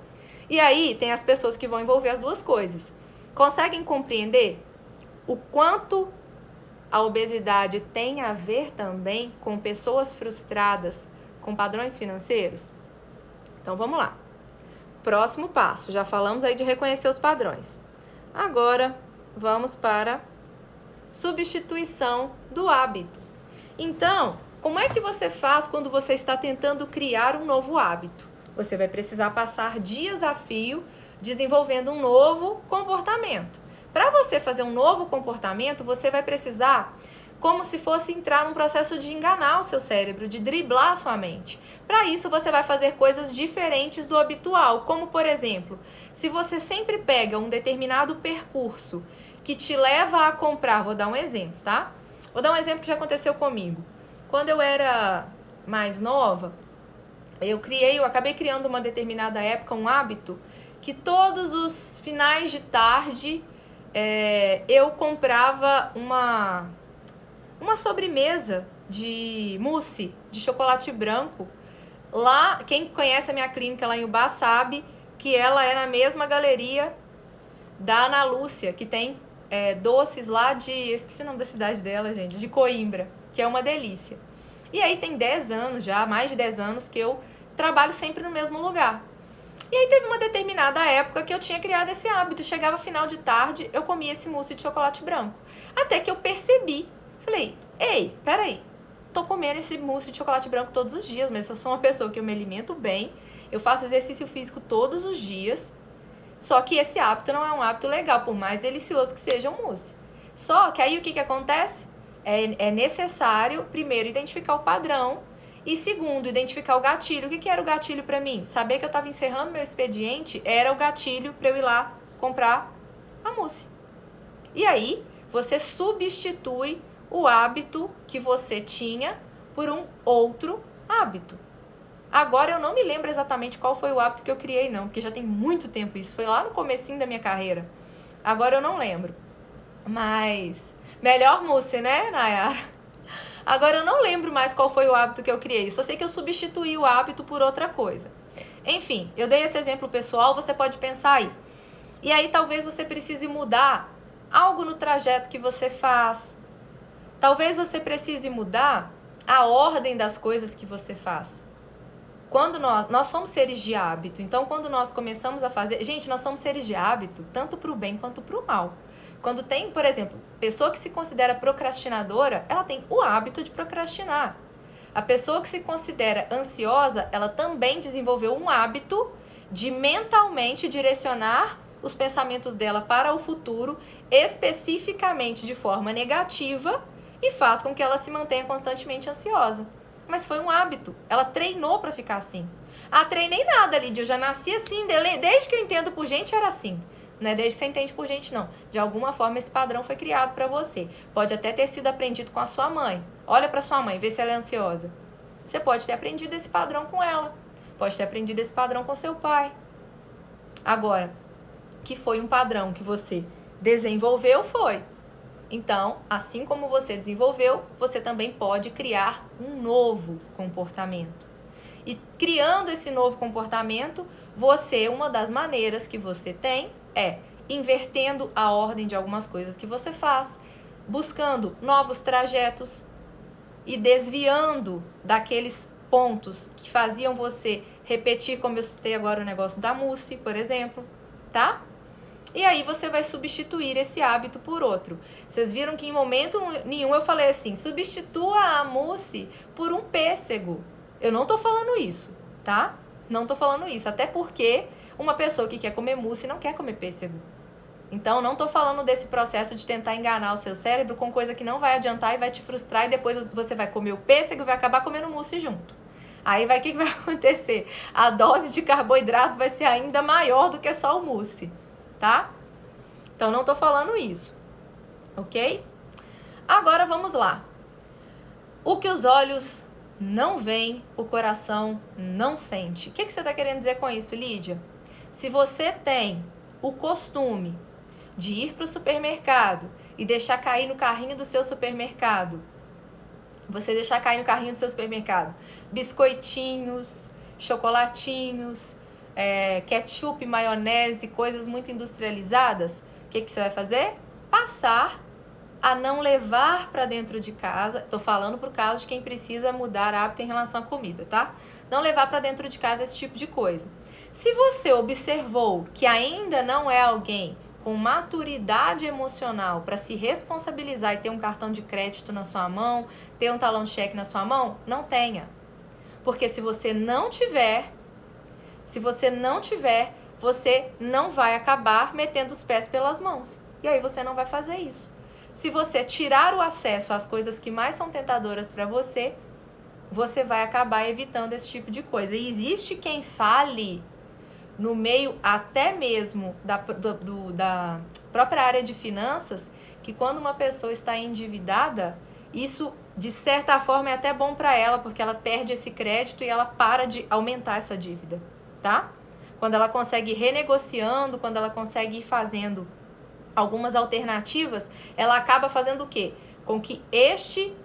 E aí tem as pessoas que vão envolver as duas coisas. Conseguem compreender o quanto a obesidade tem a ver também com pessoas frustradas com padrões financeiros? Então vamos lá. Próximo passo, já falamos aí de reconhecer os padrões. Agora vamos para substituição do hábito. Então, como é que você faz quando você está tentando criar um novo hábito? Você vai precisar passar dias a fio desenvolvendo um novo comportamento. Para você fazer um novo comportamento, você vai precisar, como se fosse entrar num processo de enganar o seu cérebro, de driblar a sua mente. Para isso, você vai fazer coisas diferentes do habitual, como, por exemplo, se você sempre pega um determinado percurso que te leva a comprar, vou dar um exemplo, tá? Vou dar um exemplo que já aconteceu comigo. Quando eu era mais nova, eu acabei criando uma determinada época um hábito que todos os finais de tarde eu comprava uma sobremesa de mousse de chocolate branco. Lá, quem conhece a minha clínica lá em Ubá sabe que ela é na mesma galeria da Ana Lúcia, que tem doces lá eu esqueci o nome da cidade dela, gente, de Coimbra, que é uma delícia. E aí tem 10 anos já, mais de 10 anos que eu trabalho sempre no mesmo lugar. E aí teve uma determinada época que eu tinha criado esse hábito. Chegava final de tarde, eu comia esse mousse de chocolate branco. Até que eu percebi. Falei, ei, peraí. Tô comendo esse mousse de chocolate branco todos os dias, mas eu sou uma pessoa que eu me alimento bem. Eu faço exercício físico todos os dias. Só que esse hábito não é um hábito legal, por mais delicioso que seja um mousse. Só que aí o que acontece? É necessário, primeiro, identificar o padrão e, segundo, identificar o gatilho. O que era o gatilho para mim? Saber que eu estava encerrando meu expediente era o gatilho para eu ir lá comprar a mousse. E aí, você substitui o hábito que você tinha por um outro hábito. Agora, eu não me lembro exatamente qual foi o hábito que eu criei, não, porque já tem muito tempo isso. Foi lá no comecinho da minha carreira. Agora eu não lembro. Mas melhor mousse, né, Nayara? Agora eu não lembro mais qual foi o hábito que eu criei. Só sei que eu substituí o hábito por outra coisa. Enfim, eu dei esse exemplo pessoal, você pode pensar aí. E aí talvez você precise mudar algo no trajeto que você faz. Talvez você precise mudar a ordem das coisas que você faz. Quando nós somos seres de hábito, então quando nós começamos a fazer... Gente, nós somos seres de hábito, tanto para o bem quanto para o mal. Quando tem, por exemplo, pessoa que se considera procrastinadora, ela tem o hábito de procrastinar. A pessoa que se considera ansiosa, ela também desenvolveu um hábito de mentalmente direcionar os pensamentos dela para o futuro, especificamente de forma negativa, e faz com que ela se mantenha constantemente ansiosa. Mas foi um hábito. Ela treinou para ficar assim. Ah, treinei nada, Lídia. Eu já nasci assim. Desde que eu entendo por gente, era assim. Não é desde que você entende por gente, não. De alguma forma, esse padrão foi criado para você. Pode até ter sido aprendido com a sua mãe. Olha para sua mãe, vê se ela é ansiosa. Você pode ter aprendido esse padrão com ela. Pode ter aprendido esse padrão com seu pai. Agora, que foi um padrão que você desenvolveu, foi. Então, assim como você desenvolveu, você também pode criar um novo comportamento. E criando esse novo comportamento, uma das maneiras que você tem é invertendo a ordem de algumas coisas que você faz, buscando novos trajetos e desviando daqueles pontos que faziam você repetir, como eu citei agora o negócio da mousse, por exemplo, tá? E aí você vai substituir esse hábito por outro. Vocês viram que em momento nenhum eu falei assim, substitua a mousse por um pêssego. Eu não tô falando isso, tá? Não tô falando isso, até porque uma pessoa que quer comer mousse não quer comer pêssego. Então, não tô falando desse processo de tentar enganar o seu cérebro com coisa que não vai adiantar e vai te frustrar, e depois você vai comer o pêssego e vai acabar comendo mousse junto. Aí o que vai acontecer? A dose de carboidrato vai ser ainda maior do que só o mousse. tá? Então, não tô falando isso, ok? Agora, vamos lá. O que os olhos não veem, o coração não sente. O que você tá querendo dizer com isso, Lídia? Se você tem o costume de ir pro supermercado e deixar cair no carrinho do seu supermercado, biscoitinhos, chocolatinhos, ketchup, maionese, coisas muito industrializadas, o que você vai fazer? Passar a não levar para dentro de casa. Tô falando pro caso de quem precisa mudar hábito em relação à comida, tá? Não levar para dentro de casa esse tipo de coisa. Se você observou que ainda não é alguém com maturidade emocional para se responsabilizar e ter um cartão de crédito na sua mão, ter um talão de cheque na sua mão, não tenha. Porque se você não tiver, você não vai acabar metendo os pés pelas mãos. E aí você não vai fazer isso. Se você tirar o acesso às coisas que mais são tentadoras para você, você vai acabar evitando esse tipo de coisa. E existe quem fale no meio até mesmo da própria área de finanças, que quando uma pessoa está endividada, isso de certa forma é até bom para ela, porque ela perde esse crédito e ela para de aumentar essa dívida, tá? Quando ela consegue ir renegociando, quando ela consegue ir fazendo algumas alternativas, ela acaba fazendo o quê? Com que este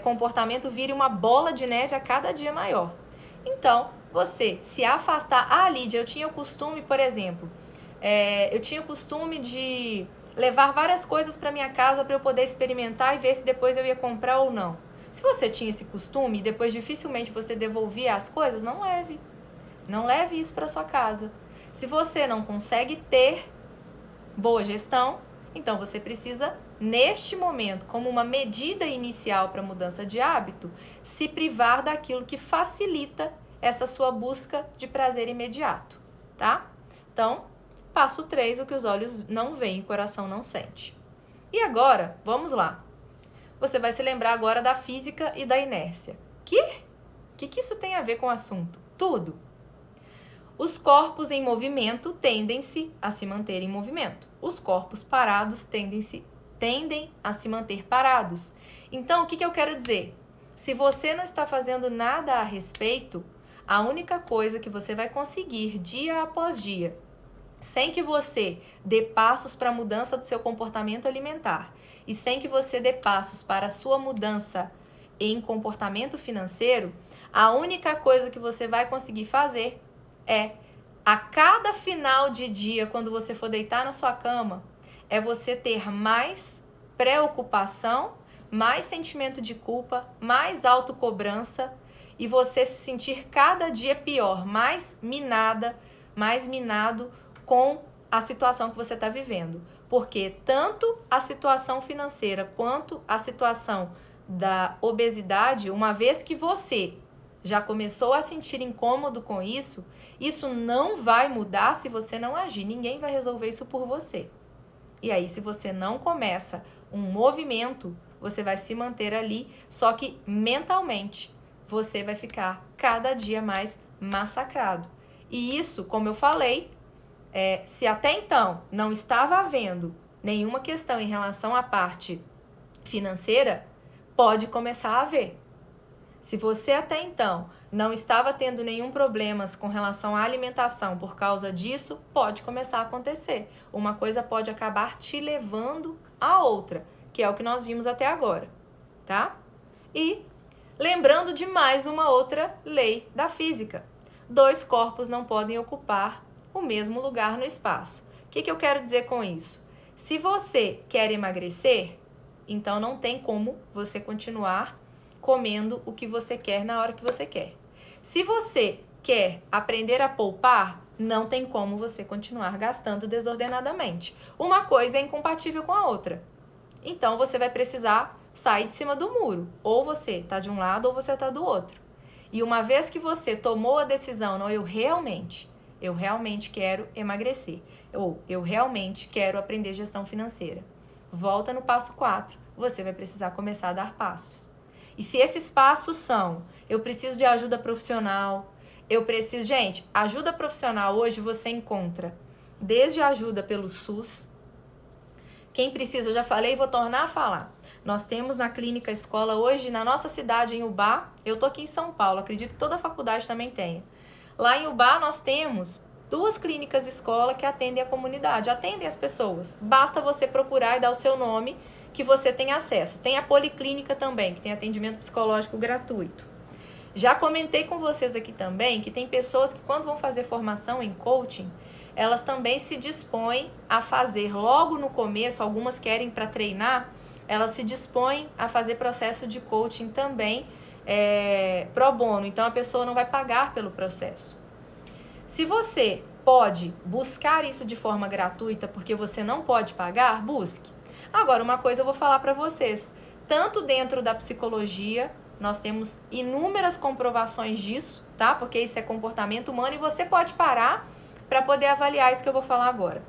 comportamento vire uma bola de neve a cada dia maior. Então, você se afastar. Ah, Lídia, eu tinha o costume, por exemplo, de levar várias coisas para minha casa para eu poder experimentar e ver se depois eu ia comprar ou não. Se você tinha esse costume e depois dificilmente você devolvia as coisas, não leve. Não leve isso para sua casa. Se você não consegue ter boa gestão, então você precisa, neste momento, como uma medida inicial para mudança de hábito, se privar daquilo que facilita essa sua busca de prazer imediato, tá? Então, passo 3, o que os olhos não veem, o coração não sente. E agora, vamos lá. Você vai se lembrar agora da física e da inércia. O que isso tem a ver com o assunto? Tudo. Os corpos em movimento tendem-se a se manter em movimento. Os corpos parados tendem a se manter parados. Então, o que eu quero dizer? Se você não está fazendo nada a respeito, a única coisa que você vai conseguir dia após dia, sem que você dê passos para a mudança do seu comportamento alimentar e sem que você dê passos para a sua mudança em comportamento financeiro, a única coisa que você vai conseguir fazer é, a cada final de dia, quando você for deitar na sua cama, é você ter mais preocupação, mais sentimento de culpa, mais autocobrança e você se sentir cada dia pior, mais minada, mais minado com a situação que você está vivendo. Porque tanto a situação financeira quanto a situação da obesidade, uma vez que você já começou a sentir incômodo com isso, isso não vai mudar se você não agir. Ninguém vai resolver isso por você. E aí, se você não começa um movimento, você vai se manter ali, só que mentalmente você vai ficar cada dia mais massacrado. E isso, como eu falei, se até então não estava havendo nenhuma questão em relação à parte financeira, pode começar a haver. Se você até então não estava tendo nenhum problema com relação à alimentação por causa disso, pode começar a acontecer. Uma coisa pode acabar te levando a outra, que é o que nós vimos até agora, tá? E lembrando de mais uma outra lei da física. 2 corpos não podem ocupar o mesmo lugar no espaço. O que eu quero dizer com isso? Se você quer emagrecer, então não tem como você continuar comendo o que você quer na hora que você quer. Se você quer aprender a poupar, não tem como você continuar gastando desordenadamente. Uma coisa é incompatível com a outra. Então, você vai precisar sair de cima do muro. Ou você está de um lado ou você está do outro. E uma vez que você tomou a decisão, não, eu realmente quero emagrecer. Ou eu realmente quero aprender gestão financeira. Volta no passo 4. Você vai precisar começar a dar passos. E se esses passos são, eu preciso de ajuda profissional, gente, ajuda profissional hoje você encontra desde ajuda pelo SUS. Quem precisa, eu já falei e vou tornar a falar. Nós temos na Clínica Escola hoje, na nossa cidade, em Ubá. Eu tô aqui em São Paulo, acredito que toda a faculdade também tenha. Lá em Ubá nós temos 2 clínicas escola que atendem a comunidade, atendem as pessoas. Basta você procurar e dar o seu nome que você tem acesso. Tem a Policlínica também, que tem atendimento psicológico gratuito. Já comentei com vocês aqui também que tem pessoas que quando vão fazer formação em coaching, elas também se dispõem a fazer logo no começo, algumas querem para treinar, elas se dispõem a fazer processo de coaching também pro bono. Então a pessoa não vai pagar pelo processo. Se você pode buscar isso de forma gratuita porque você não pode pagar, busque. Agora, uma coisa eu vou falar para vocês. Tanto dentro da psicologia, nós temos inúmeras comprovações disso, tá? Porque isso é comportamento humano e você pode parar para poder avaliar isso que eu vou falar agora.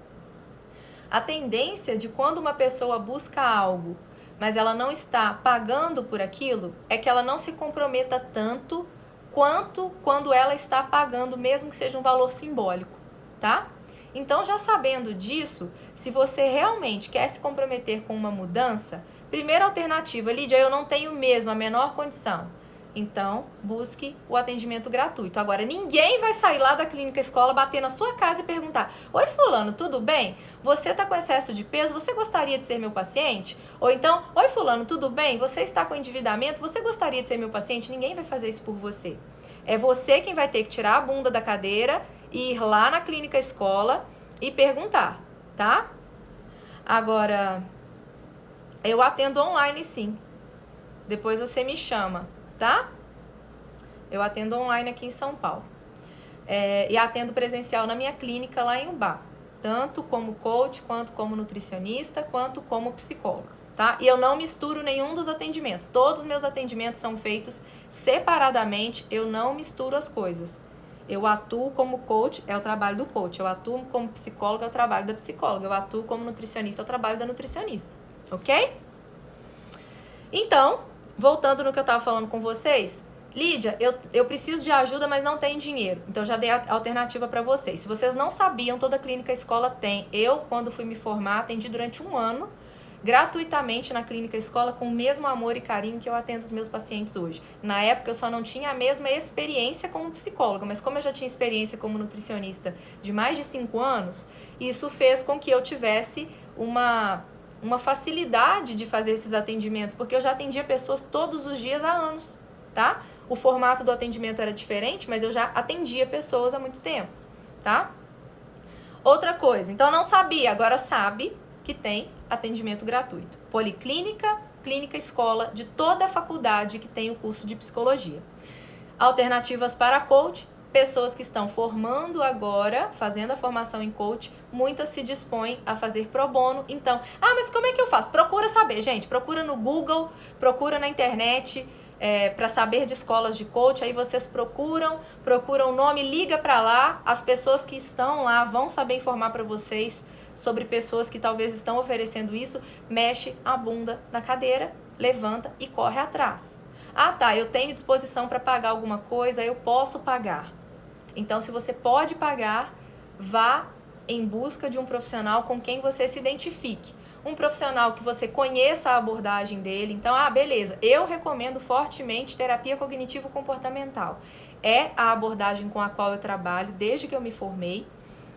A tendência de quando uma pessoa busca algo, mas ela não está pagando por aquilo, é que ela não se comprometa tanto quanto quando ela está pagando, mesmo que seja um valor simbólico, tá? Então, já sabendo disso, se você realmente quer se comprometer com uma mudança, primeira alternativa, Lídia, eu não tenho mesmo a menor condição. Então, busque o atendimento gratuito. Agora, ninguém vai sair lá da clínica escola, bater na sua casa e perguntar: oi, fulano, tudo bem? Você está com excesso de peso? Você gostaria de ser meu paciente? Ou então, oi, fulano, tudo bem? Você está com endividamento? Você gostaria de ser meu paciente? Ninguém vai fazer isso por você. É você quem vai ter que tirar a bunda da cadeira e ir lá na clínica escola e perguntar, tá? Agora, eu atendo online sim. Depois você me chama, tá? Eu atendo online aqui em São Paulo. E atendo presencial na minha clínica lá em Ubá. Tanto como coach, quanto como nutricionista, quanto como psicóloga, tá? E eu não misturo nenhum dos atendimentos. Todos os meus atendimentos são feitos separadamente. Eu não misturo as coisas. Eu atuo como coach, é o trabalho do coach. Eu atuo como psicóloga, é o trabalho da psicóloga. Eu atuo como nutricionista, é o trabalho da nutricionista. Ok? Então, voltando no que eu estava falando com vocês, Lídia, eu preciso de ajuda, mas não tenho dinheiro. Então, já dei a alternativa para vocês. Se vocês não sabiam, toda clínica escola tem. Eu, quando fui me formar, atendi durante 1 ano, gratuitamente na clínica escola, com o mesmo amor e carinho que eu atendo os meus pacientes hoje. Na época, eu só não tinha a mesma experiência como psicóloga, mas como eu já tinha experiência como nutricionista de mais de 5 anos, isso fez com que eu tivesse uma facilidade de fazer esses atendimentos, porque eu já atendia pessoas todos os dias há anos, tá? O formato do atendimento era diferente, mas eu já atendia pessoas há muito tempo, tá? Outra coisa, então não sabia, agora sabe que tem atendimento gratuito. Policlínica, clínica escola, de toda a faculdade que tem o curso de psicologia. Alternativas para coach, pessoas que estão formando agora, fazendo a formação em coach, muitas se dispõem a fazer pro bono. Então, mas como é que eu faço? Procura saber, gente. Procura no Google, procura na internet para saber de escolas de coach. Aí vocês procuram o nome, liga para lá. As pessoas que estão lá vão saber informar para vocês sobre pessoas que talvez estão oferecendo isso. Mexe a bunda na cadeira, levanta e corre atrás. Tá, eu tenho disposição para pagar alguma coisa, eu posso pagar. Então, se você pode pagar, vá em busca de um profissional com quem você se identifique. Um profissional que você conheça a abordagem dele. Então, beleza, eu recomendo fortemente terapia cognitivo-comportamental. É a abordagem com a qual eu trabalho desde que eu me formei.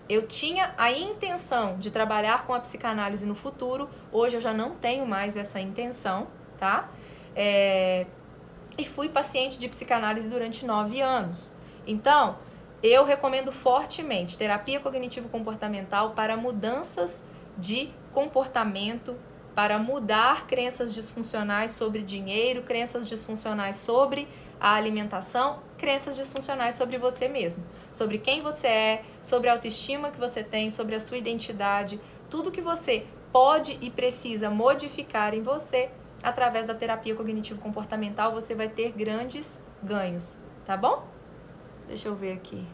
Eu tinha a intenção de trabalhar com a psicanálise no futuro. Hoje eu já não tenho mais essa intenção, tá? E fui paciente de psicanálise durante 9 anos. Então, eu recomendo fortemente terapia cognitivo-comportamental para mudanças de comportamento, para mudar crenças disfuncionais sobre dinheiro, crenças disfuncionais sobre a alimentação, crenças disfuncionais sobre você mesmo, sobre quem você é, sobre a autoestima que você tem, sobre a sua identidade, tudo que você pode e precisa modificar em você. Através da terapia cognitivo-comportamental, você vai ter grandes ganhos, tá bom? Deixa eu ver aqui.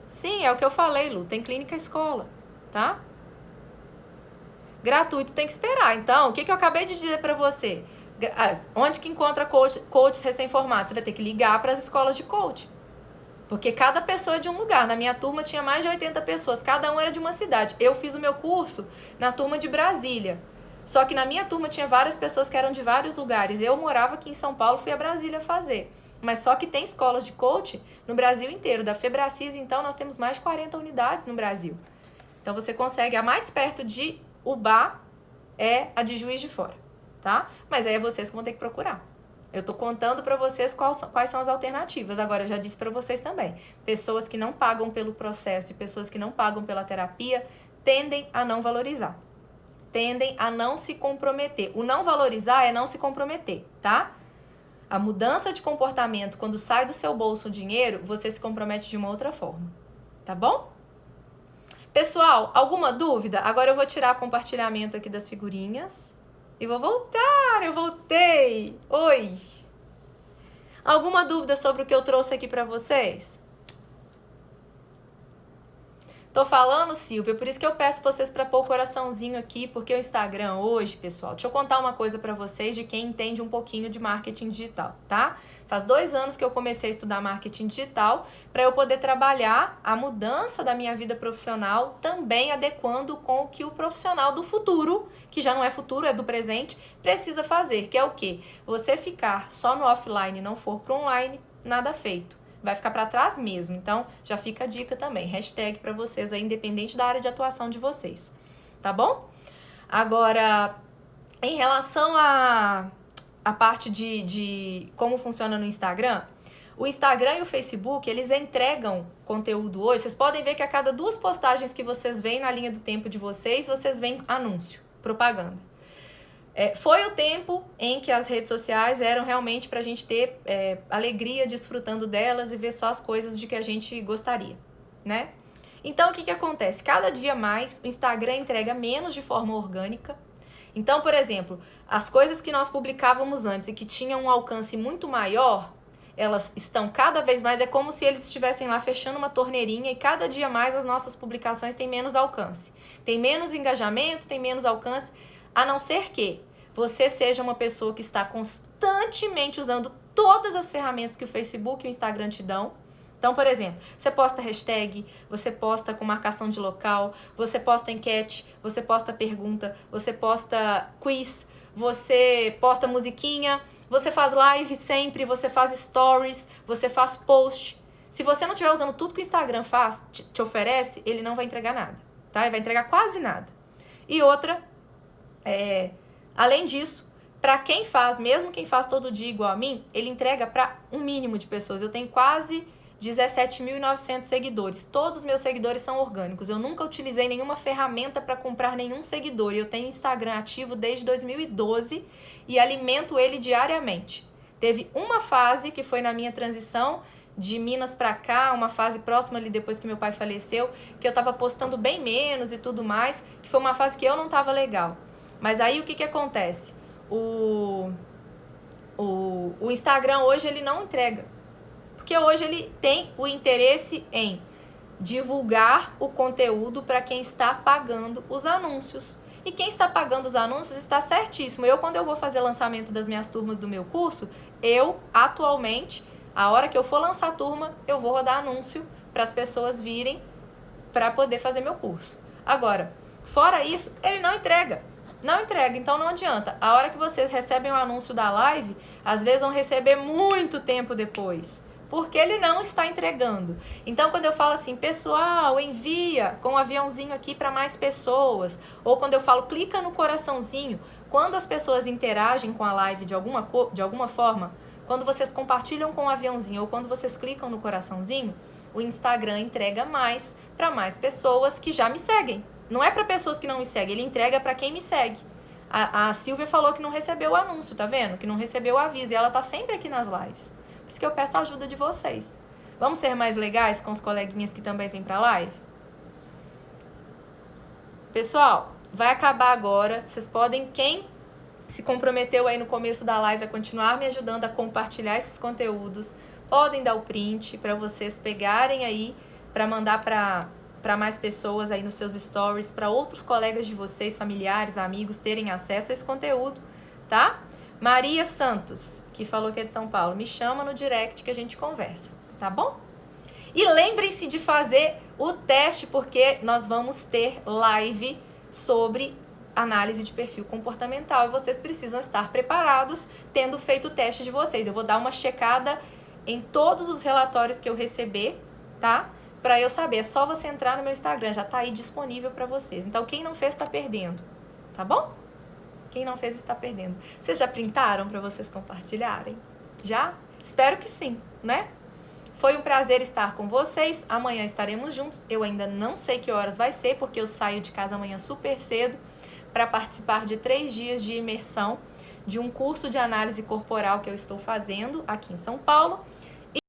Sim, é o que eu falei, Lu. Tem clínica escola, tá? Gratuito tem que esperar. Então, o que eu acabei de dizer pra você? Onde que encontra coaches recém-formados? Você vai ter que ligar para as escolas de coach. Porque cada pessoa é de um lugar. Na minha turma tinha mais de 80 pessoas, cada um era de uma cidade. Eu fiz o meu curso na turma de Brasília. Só que na minha turma tinha várias pessoas que eram de vários lugares. Eu morava aqui em São Paulo, fui a Brasília fazer. Mas só que tem escolas de coach no Brasil inteiro. Da Febracis, então, nós temos mais de 40 unidades no Brasil. Então, você consegue... A mais perto de Ubá é a de Juiz de Fora, tá? Mas aí é vocês que vão ter que procurar. Eu tô contando para vocês quais são as alternativas. Agora, eu já disse para vocês também. Pessoas que não pagam pelo processo e pessoas que não pagam pela terapia tendem a não valorizar. Tendem a não se comprometer. O não valorizar é não se comprometer, tá? A mudança de comportamento, quando sai do seu bolso o dinheiro, você se compromete de uma outra forma, tá bom? Pessoal, alguma dúvida? Agora eu vou tirar compartilhamento aqui das figurinhas. E vou voltar, eu voltei. Oi. Alguma dúvida sobre o que eu trouxe aqui pra vocês? Tô falando, Silvia, por isso que eu peço vocês pra pôr o coraçãozinho aqui, porque o Instagram hoje, pessoal, deixa eu contar uma coisa pra vocês de quem entende um pouquinho de marketing digital, tá? Faz 2 anos que eu comecei a estudar marketing digital para eu poder trabalhar a mudança da minha vida profissional, também adequando com o que o profissional do futuro, que já não é futuro, é do presente, precisa fazer, que é o quê? Você ficar só no offline e não for pro online, nada feito. Vai ficar para trás mesmo. Então, já fica a dica também. Hashtag para vocês aí, independente da área de atuação de vocês. Tá bom? Agora, em relação a parte de como funciona no Instagram, o Instagram e o Facebook, eles entregam conteúdo hoje. Vocês podem ver que a cada 2 postagens que vocês veem na linha do tempo de vocês veem anúncio, propaganda. Foi o tempo em que as redes sociais eram realmente pra gente ter alegria desfrutando delas e ver só as coisas de que a gente gostaria, né? Então, o que acontece? Cada dia mais, o Instagram entrega menos de forma orgânica. Então, por exemplo, as coisas que nós publicávamos antes e que tinham um alcance muito maior, elas estão cada vez mais, é como se eles estivessem lá fechando uma torneirinha e cada dia mais as nossas publicações têm menos alcance. Tem menos engajamento, tem menos alcance, a não ser que você seja uma pessoa que está constantemente usando todas as ferramentas que o Facebook e o Instagram te dão. Então, por exemplo, você posta hashtag, você posta com marcação de local, você posta enquete, você posta pergunta, você posta quiz, você posta musiquinha, você faz live sempre, você faz stories, você faz post. Se você não estiver usando tudo que o Instagram te oferece, ele não vai entregar nada, tá? Ele vai entregar quase nada. E outra, além disso, para quem faz, mesmo quem faz todo dia igual a mim, ele entrega para um mínimo de pessoas. Eu tenho quase 17.900 seguidores. Todos os meus seguidores são orgânicos. Eu nunca utilizei nenhuma ferramenta para comprar nenhum seguidor. Eu tenho Instagram ativo desde 2012 e alimento ele diariamente. Teve uma fase que foi na minha transição de Minas para cá, uma fase próxima ali depois que meu pai faleceu, que eu tava postando bem menos e tudo mais, que foi uma fase que eu não tava legal. Mas aí o que acontece? O Instagram hoje ele não entrega. Porque hoje ele tem o interesse em divulgar o conteúdo para quem está pagando os anúncios. E quem está pagando os anúncios está certíssimo. Quando eu vou fazer lançamento das minhas turmas do meu curso, atualmente, a hora que eu for lançar a turma, eu vou rodar anúncio para as pessoas virem para poder fazer meu curso. Agora, fora isso, ele não entrega. Não entrega, então não adianta. A hora que vocês recebem o anúncio da live, às vezes vão receber muito tempo depois. Porque ele não está entregando. Então, quando eu falo assim, pessoal, envia com um aviãozinho aqui para mais pessoas. Ou quando eu falo, clica no coraçãozinho. Quando as pessoas interagem com a live de alguma forma, quando vocês compartilham com um aviãozinho ou quando vocês clicam no coraçãozinho, o Instagram entrega mais para mais pessoas que já me seguem. Não é para pessoas que não me seguem, ele entrega para quem me segue. A Silvia falou que não recebeu o anúncio, tá vendo? Que não recebeu o aviso e ela tá sempre aqui nas lives. Por isso que eu peço a ajuda de vocês. Vamos ser mais legais com os coleguinhas que também vêm pra live? Pessoal, vai acabar agora. Vocês podem, quem se comprometeu aí no começo da live a continuar me ajudando a compartilhar esses conteúdos, podem dar o print para vocês pegarem aí, para mandar para mais pessoas aí nos seus stories, para outros colegas de vocês, familiares, amigos, terem acesso a esse conteúdo, tá? Maria Santos, que falou que é de São Paulo, me chama no direct que a gente conversa, tá bom? E lembrem-se de fazer o teste, porque nós vamos ter live sobre análise de perfil comportamental e vocês precisam estar preparados tendo feito o teste de vocês. Eu vou dar uma checada em todos os relatórios que eu receber, tá? Pra eu saber. É só você entrar no meu Instagram, já tá aí disponível pra vocês. Então, quem não fez, tá perdendo, tá bom? Quem não fez, está perdendo. Vocês já printaram pra vocês compartilharem? Já? Espero que sim, né? Foi um prazer estar com vocês. Amanhã estaremos juntos. Eu ainda não sei que horas vai ser, porque eu saio de casa amanhã super cedo para participar de 3 dias de imersão de um curso de análise corporal que eu estou fazendo aqui em São Paulo.